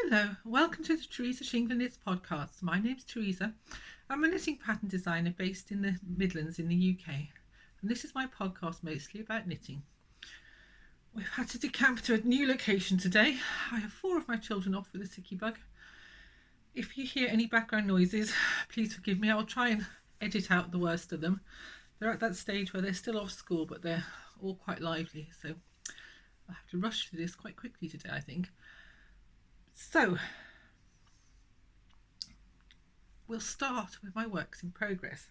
Hello, welcome to the Teresa Shingler Knits podcast. My name's Teresa. I'm a knitting pattern designer based in the Midlands in the UK, and this is my podcast mostly about knitting. We've had to decamp to a new location today. I have 4 of my children off with a sicky bug. If you hear any background noises, please forgive me. I'll try and edit out the worst of them. They're at that stage where they're still off school, but they're all quite lively, so I have to rush through this quite quickly today, I think. So, we'll start with my works in progress.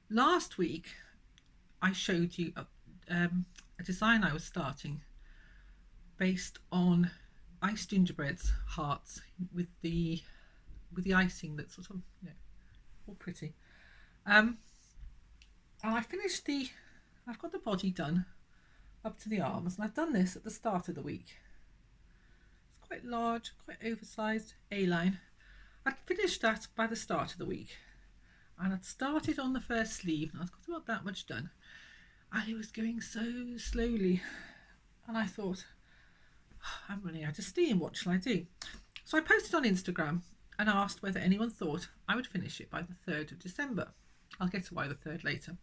Last week, I showed you a design I was starting based on iced gingerbreads hearts with the icing that's sort of, all pretty. And I finished I've got the body done up to the arms, and I've done this at the start of the week. Quite large, quite oversized A-line. I'd finished that by the start of the week, and I'd started on the first sleeve, and I've got about that much done, and it was going so slowly, and I thought, I'm running out of steam, what shall I do? So I posted on Instagram and asked whether anyone thought I would finish it by the 3rd of December. I'll get to why the 3rd later.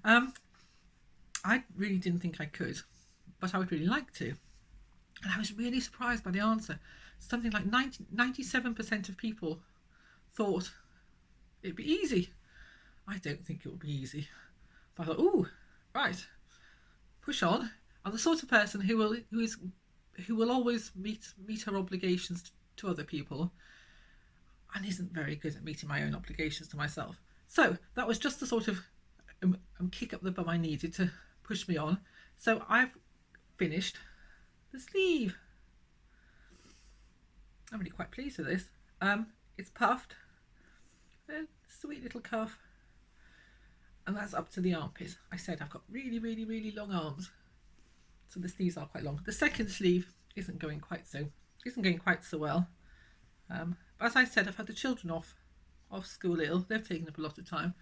I really didn't think I could, but I would really like to. And I was really surprised by the answer. Something like 97% of people thought it'd be easy. I don't think it would be easy. But I thought, ooh, right, push on. I'm the sort of person who will always meet her obligations to other people, and isn't very good at meeting my own obligations to myself. So that was just the sort of kick up the bum I needed to push me on. So I've finished the sleeve. I'm really quite pleased with this. It's puffed, a sweet little cuff, and that's up to the armpit. I said I've got really, really, really long arms, so the sleeves are quite long. The second sleeve isn't going quite so well. But as I said, I've had the children off school ill. They've taken up a lot of time.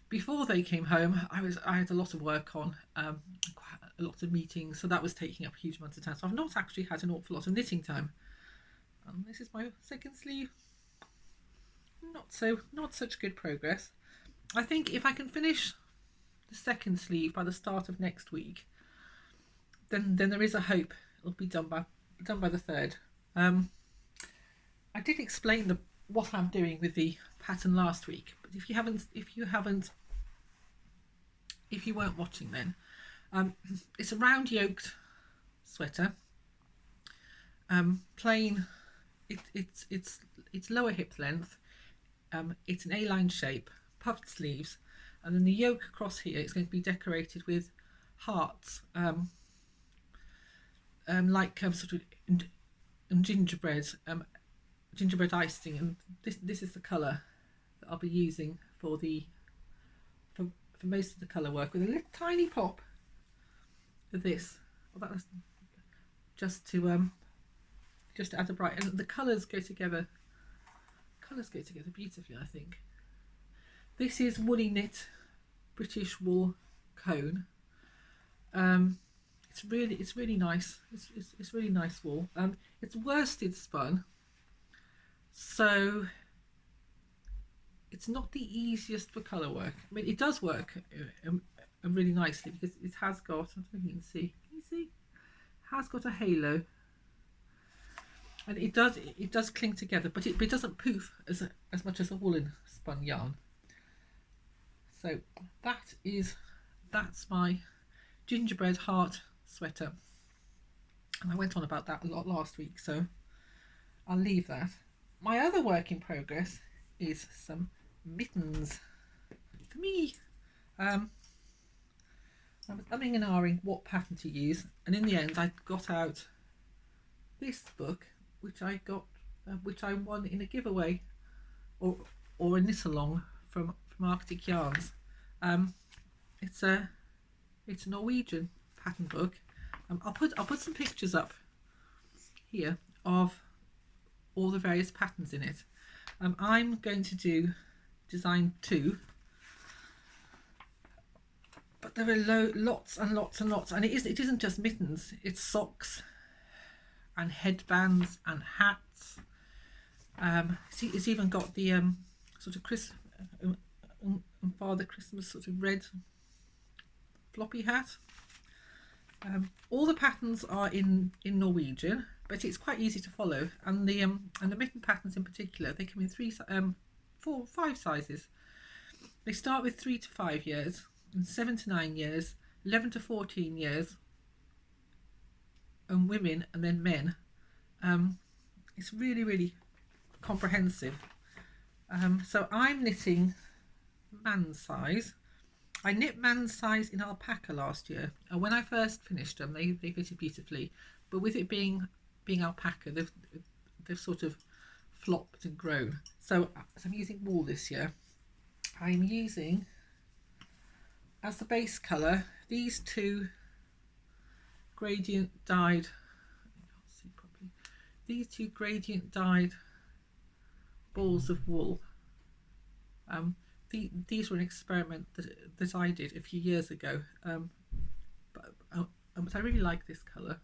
Before they came home, I had a lot of work on, quite a lot of meetings, so that was taking up huge amounts of time. So I've not actually had an awful lot of knitting time. This is my second sleeve. Not such good progress. I think if I can finish the second sleeve by the start of next week, then there is a hope it'll be done by the 3rd. I did explain what I'm doing with the pattern last week, but if you weren't watching then, it's a round yoked sweater, plain. It's lower hip length. It's an A-line shape, puffed sleeves, and then the yoke across here is going to be decorated with hearts, like sort of gingerbread icing, and this is the colour that I'll be using for most of the colour work, with a little tiny pop of this. Well, that was just to add a bright, and the colours go together beautifully, I think. This is woolly knit British wool cone. It's really nice. It's really nice wool. It's worsted spun, so it's not the easiest for colour work. I mean, it does work really nicely because it has got, I don't know if you can see, it has got a halo, and it does cling together, but it doesn't poof as much as a woolen spun yarn. So that's my gingerbread heart sweater, and I went on about that a lot last week, so I'll leave that. My other work in progress is some mittens for me. I was umming and ahhing what pattern to use, and in the end I got out this book, which I won in a giveaway or a knit along from Arctic Yarns. It's a Norwegian pattern book. I'll put some pictures up here of all the various patterns in it. I'm going to do design 2, but there are lots and lots and lots, and it isn't just mittens, it's socks and headbands and hats It's even got the sort of Father Christmas sort of red floppy hat. All the patterns are in Norwegian, but it's quite easy to follow. And the mitten patterns in particular, they come in 5 sizes. They start with 3 to 5 years, and 7 to 9 years, 11 to 14 years, and women, and then men. It's really, really comprehensive. So I'm knitting man's size. I knit man's size in alpaca last year, and when I first finished them, they fitted beautifully. But with it being alpaca, they've sort of flopped and grown. So I'm using wool this year. I'm using as the base colour these 2 gradient dyed. I can't see properly. These 2 gradient dyed balls of wool. These were an experiment that I did a few years ago, but I really like this colour,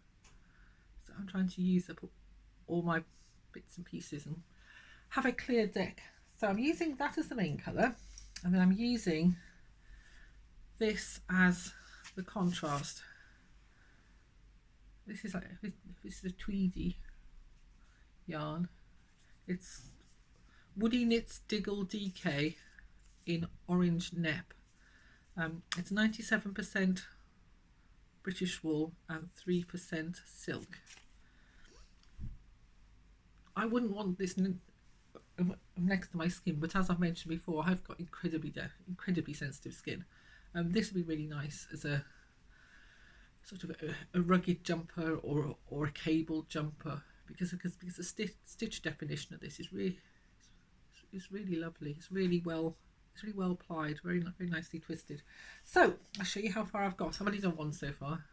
so I'm trying to use up all my bits and pieces and have a clear deck. So I'm using that as the main colour, and then I'm using this as the contrast. This is a tweedy yarn. It's Woody Knits Diggle DK in orange nep. It's 97% British wool and 3% silk. I wouldn't want this next to my skin, but as I've mentioned before, I've got incredibly sensitive skin. This would be really nice as a sort of a rugged jumper or a cable jumper, because the stitch definition of this is really lovely. It's really well plied, very nicely twisted. So I'll show you how far I've got. I've only done one so far.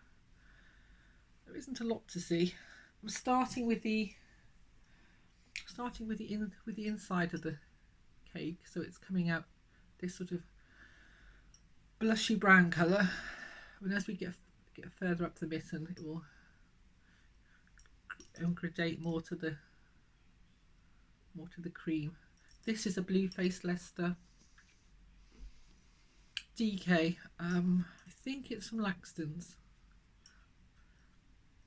There isn't a lot to see. I'm starting with the inside of the cake, so it's coming out this sort of blushy brown colour, and as we get further up the mitten, it will gradate more to the cream. This is a blue faced Leicester DK. I think it's from Laxton's,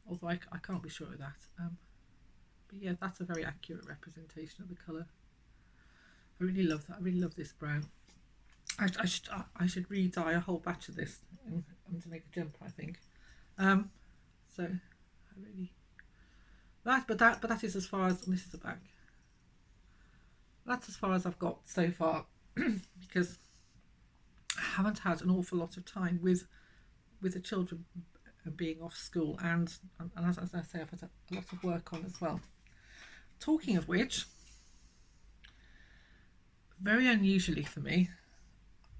although I can't be sure of that. But yeah, that's a very accurate representation of the colour. I really love that. I really love this brown. I should re-dye a whole batch of this and to make a jumper, I think. So I really but that is as far as, and this is the back. That's as far as I've got so far, because I haven't had an awful lot of time with the children being off school, and as I say, I've had a lot of work on as well. Talking of which, very unusually for me,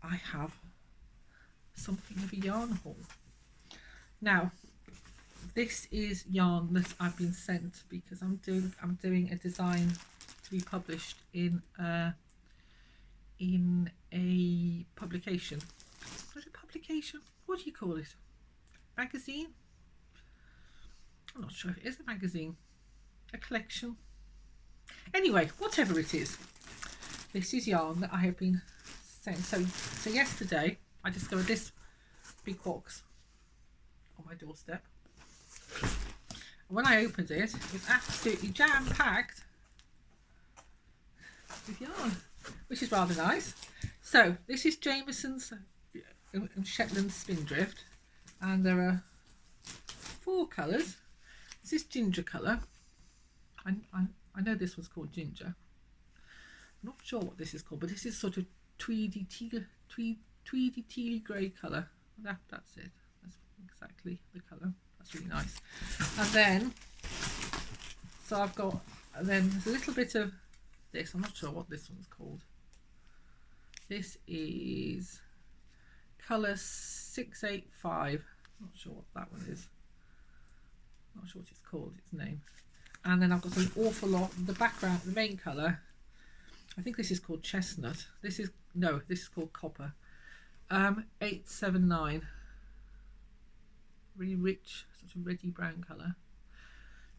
I have something of a yarn haul. Now, this is yarn that I've been sent because I'm doing a design to be published in a publication. What is a publication? What do you call it? Magazine? I'm not sure if it is a magazine. A collection. Anyway, whatever it is, this is yarn that I have been sent. So yesterday I discovered this big box on my doorstep. And when I opened it, it was absolutely jam-packed with yarn, which is rather nice. So this is Jamieson's and Shetland Spindrift, and there are 4 colours. This is ginger colour. I know this one's called ginger. I'm not sure what this is called, but this is sort of tweedy tealy grey colour. That's it. That's exactly the colour. That's really nice. And then, so I've got, and then there's a little bit of this. I'm not sure what this one's called. This is colour 685. Not sure what that one is. Not sure what it's called, its name. And then I've got an awful lot, the background, the main colour, I think this is called chestnut. This is called copper. 879. Really rich, sort of reddy brown colour.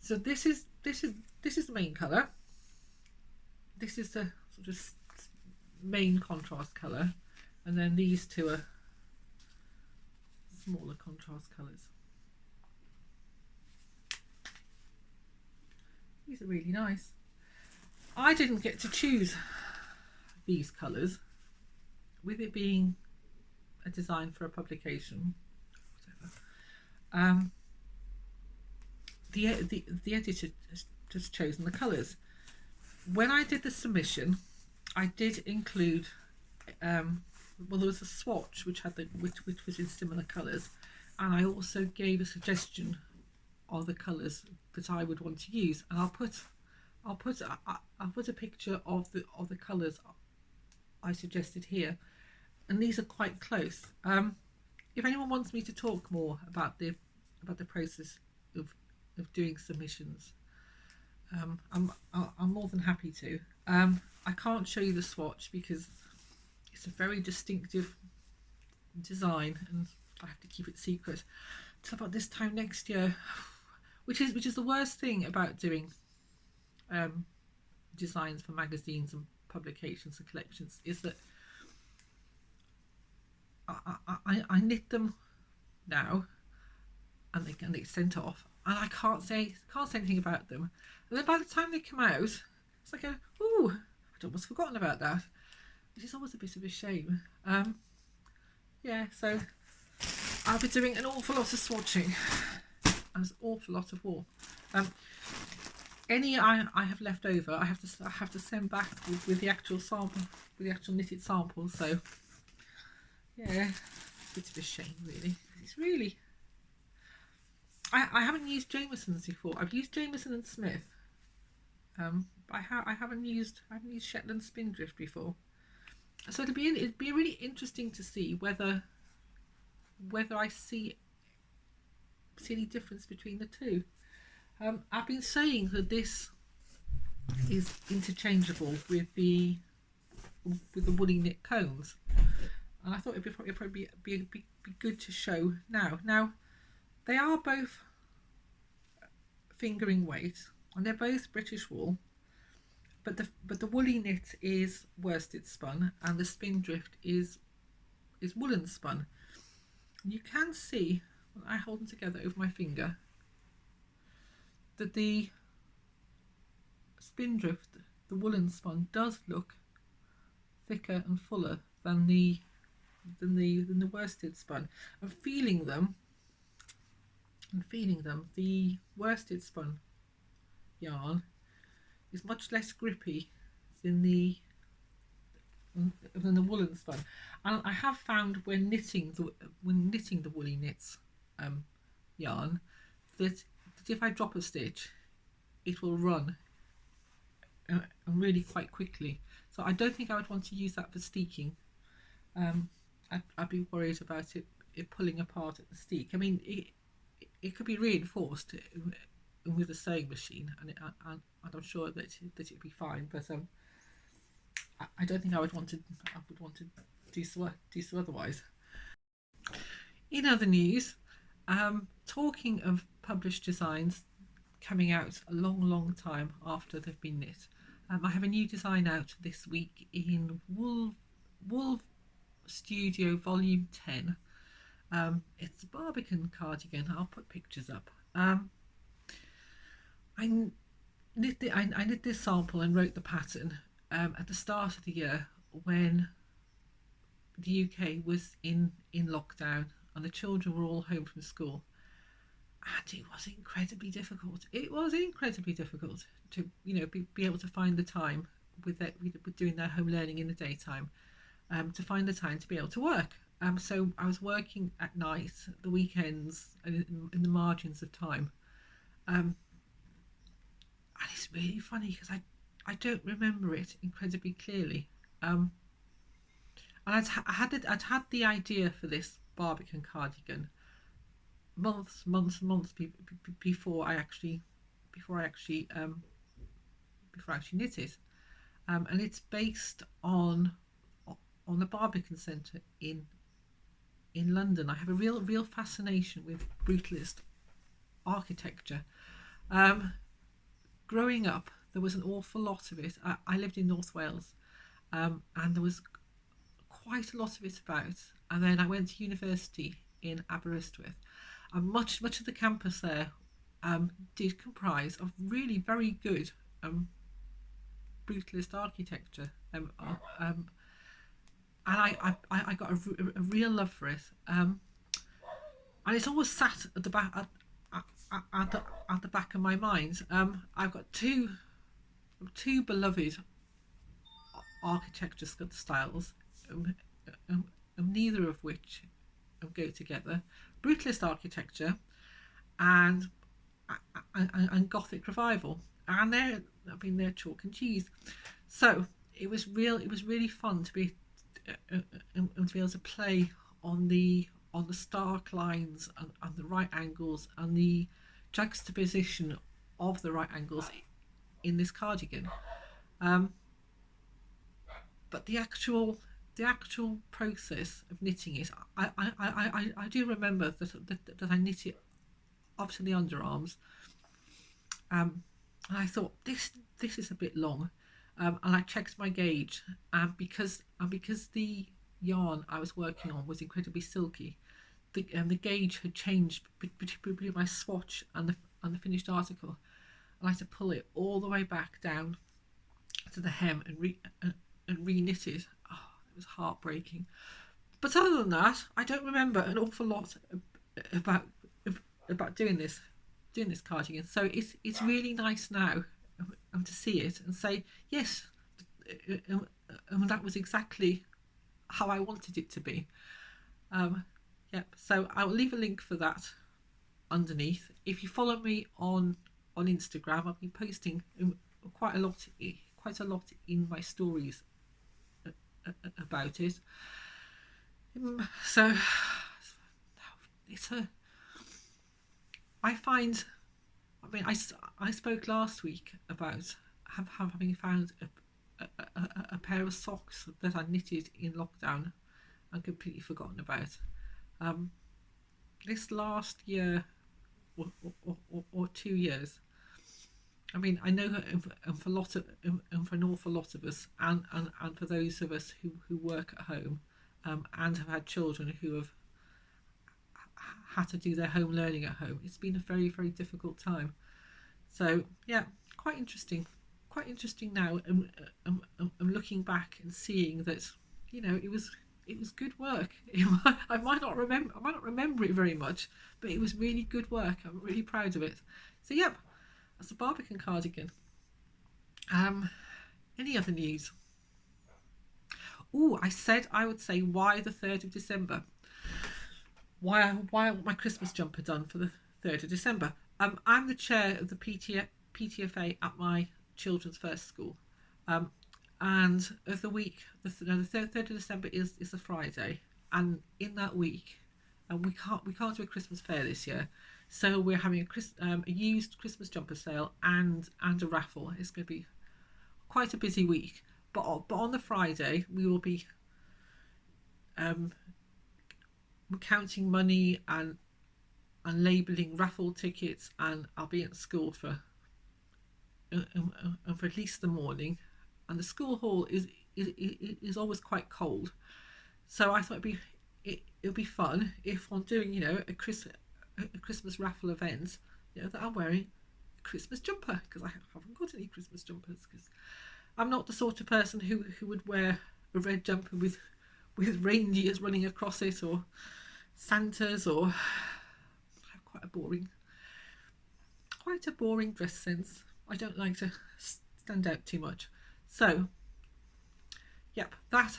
So this is the main colour. this is the sort of main contrast colour, and then these two are smaller contrast colours. These are really nice. I didn't get to choose these colours, with it being a design for a publication. The editor has just chosen the colours. When I did the submission, I did include well, there was a swatch which had which was in similar colours, and I also gave a suggestion of the colours that I would want to use, and I'll put a picture of the colours I suggested here, and these are quite close. If anyone wants me to talk more about the process of doing submissions, I'm more than happy to. I can't show you the swatch because it's a very distinctive design, and I have to keep it secret till about this time next year, which is the worst thing about doing designs for magazines and publications and collections, is that I knit them now, and they get sent off, and I can't say anything about them, and then by the time they come out, it's like ooh, I'd almost forgotten about that, which is always a bit of a shame. Yeah, so I'll be doing an awful lot of swatching and an awful lot of wool. Any I have left over, I have to send back with the actual sample, with the actual knitted sample. So yeah, a bit of a shame really. It's really, I haven't used Jameson's before. I've used Jameson and Smith. I haven't used Shetland Spindrift before. So it'd be really interesting to see whether I see any difference between the two. I've been saying that this is interchangeable with the woolly knit cones, and I thought it'd probably be good to show now. Now, they are both fingering weight, and they're both British wool, but the woolly knit is worsted spun, and the spindrift is woolen spun. And you can see when I hold them together over my finger that the spindrift, the woolen spun, does look thicker and fuller than the worsted spun. And feeling them, the worsted spun yarn is much less grippy than the woolen spun. And I have found when knitting the woolly knits yarn that if I drop a stitch, it will run really quite quickly. So I don't think I would want to use that for steeking. I'd be worried about it pulling apart at the steek. I mean, it could be reinforced with a sewing machine, and I'm sure that it'd be fine. But I don't think I would want to do so otherwise. In other news, talking of published designs coming out a long time after they've been knit, I have a new design out this week in Wool Studio Volume 10. It's a Barbican cardigan. I'll put pictures up. I knit this sample and wrote the pattern at the start of the year when the UK was in lockdown and the children were all home from school, and it was incredibly difficult. It was incredibly difficult to be able to find the time with doing their home learning in the daytime, to find the time to be able to work. So I was working at night, the weekends, and in the margins of time. And it's really funny because I don't remember it incredibly clearly. And I'd had the idea for this Barbican cardigan months before I actually knit it. And it's based on the Barbican Centre in London. I have a real fascination with brutalist architecture. Growing up, there was an awful lot of it. I lived in North Wales, and there was quite a lot of it about. And then I went to university in Aberystwyth, and much of the campus there did comprise of really very good brutalist architecture. And I got a real love for it. And it's always sat at the back at the back of my mind. I've got two beloved architecture styles, neither of which go together: brutalist architecture and Gothic revival, and they're chalk and cheese. So it was really fun to be able to play on the stark lines and the right angles and the juxtaposition of the right angles in this cardigan. But the actual process of knitting it, I do remember that I knit it up to the underarms, and I thought this is a bit long, and I checked my gauge, and because the yarn I was working on was incredibly silky, the gauge had changed between my swatch and the finished article, and I had to pull it all the way back down to the hem and re-knit it. Oh, it was heartbreaking. But other than that, I don't remember an awful lot about doing this cardigan. So it's really nice now to see it and say, yes, that was exactly how I wanted it to be. Yep. So I'll leave a link for that underneath. If you follow me on Instagram, I've been posting quite a lot in my stories about it. So I find, I mean, I spoke last week about having found a pair of socks that I knitted in lockdown and completely forgotten about. This last year or 2 years, I mean, I know for an awful lot of us, and for those of us who work at home, and have had children who have had to do their home learning at home, it's been a very, very difficult time. So yeah, quite interesting now. I'm looking back and seeing that, you know, it was good work. I might not remember it very much, but it was really good work. I'm really proud of it. So yep, that's a Barbican cardigan. Any other news? Oh, I said I would say why the 3rd of December. Why I want my Christmas jumper done for the 3rd of December. I'm the chair of the PTFA at my children's first school. And of the week, the 3rd of December is a Friday, and in that week, and we can't do a Christmas fair this year, so we're having a used Christmas jumper sale and a raffle. It's going to be quite a busy week, but on the Friday we will be counting money and labelling raffle tickets, and I'll be at school for at least the morning. And the school hall is always quite cold, so I thought it'd be fun if I'm doing, you know, a Christmas raffle event, you know, that I'm wearing a Christmas jumper, because I haven't got any Christmas jumpers, because I'm not the sort of person who would wear a red jumper with reindeers running across it, or Santas, or I have quite a boring dress sense. I don't like to stand out too much. So yep, that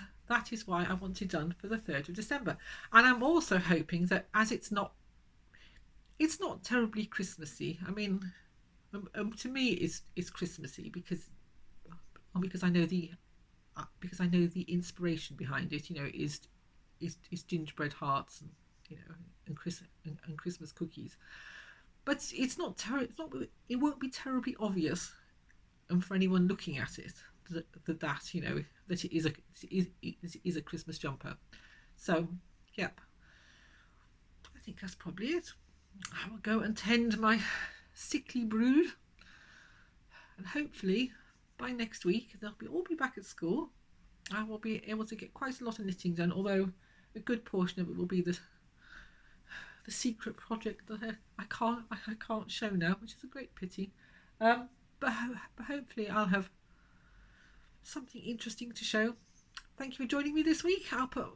is why I want it done for the 3rd of December. And I'm also hoping that, as it's not terribly Christmassy. I mean, to me it's Christmassy because I know the inspiration behind it. You know, is gingerbread hearts, and, you know, and Christmas cookies. But it won't be terribly obvious, for anyone looking at it, that you know that it is a Christmas jumper. So yep, I think that's probably it. I will go and tend my sickly brood and hopefully by next week they'll all be back at school. I will be able to get quite a lot of knitting done, although a good portion of it will be the secret project that I can't show now, which is a great pity. But hopefully I'll have something interesting to show. Thank you for joining me this week. I'll put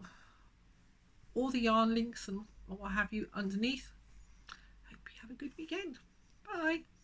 all the yarn links and what have you underneath. Hope you have a good weekend. Bye.